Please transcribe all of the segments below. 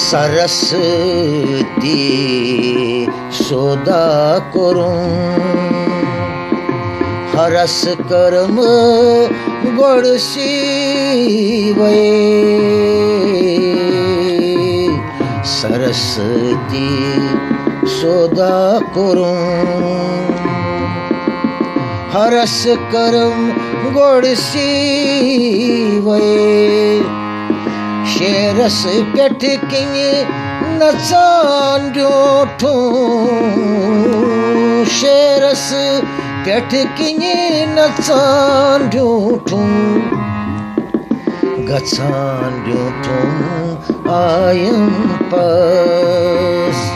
सरस्वती सोदा करूं हरस करम गोड़सी वे सरस्वती सोदा करूं हरस करम गोड़सी वे shares Peth king नचान जोठू shares Peth king नचान जोठू गचान जोठू आयम पास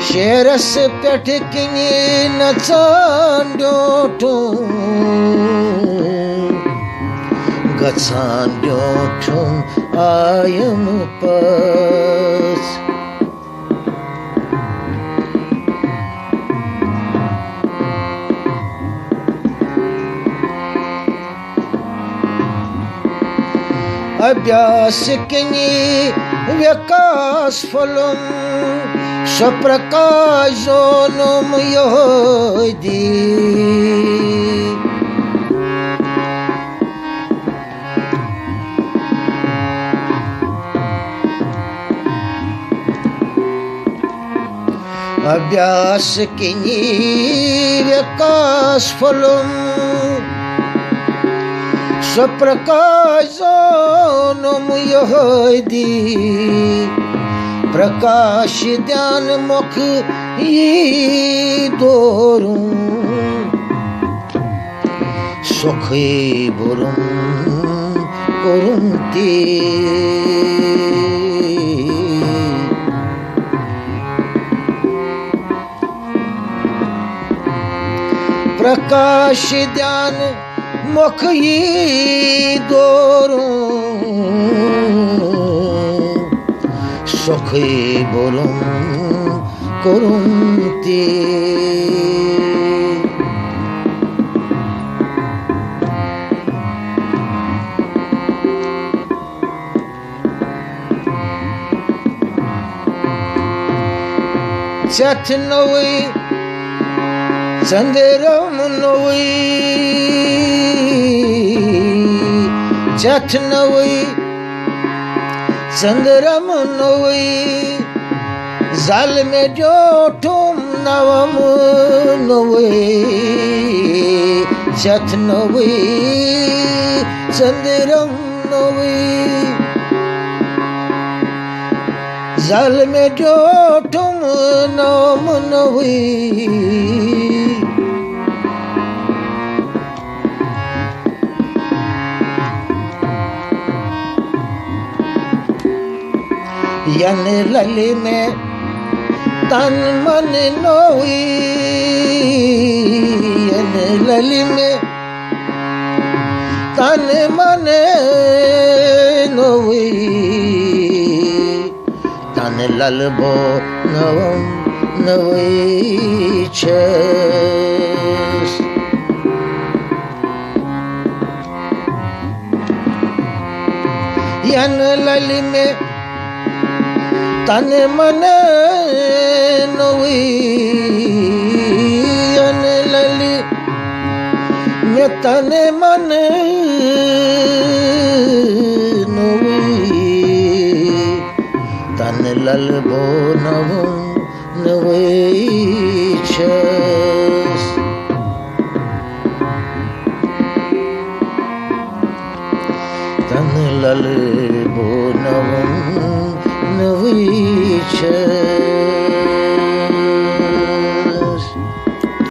शेरस पेठ किंग नचान जोठू गचान जोठू आयम पास अभ्यास किंग विकास फलम स्वप्रकाशोनुम योदी अभ्यास किंग विकास फलम स्वप्रकाशोनुम योदी प्रकाश ध्यान मुख ये दोरूं सुख बुरुं कुरुंती प्रकाश ध्यान मुख ये दोरूं सुख बुरुं कुरुंती चथ नवी चंद्रम नवी चथ नवी चंद्रम नवी जल में जोठुम नवम नवी चथ नवी चंद्रम नवी जल में जोठुम नवम नवी यन लली में तन मन नोई यन लली में तन मन नोई तन ललबो नवम नोई छस यन लली में तन मन नवी यन लली में तन मन नवी तन ललबो नवम नवी छस तन ललबो नवम नवी छस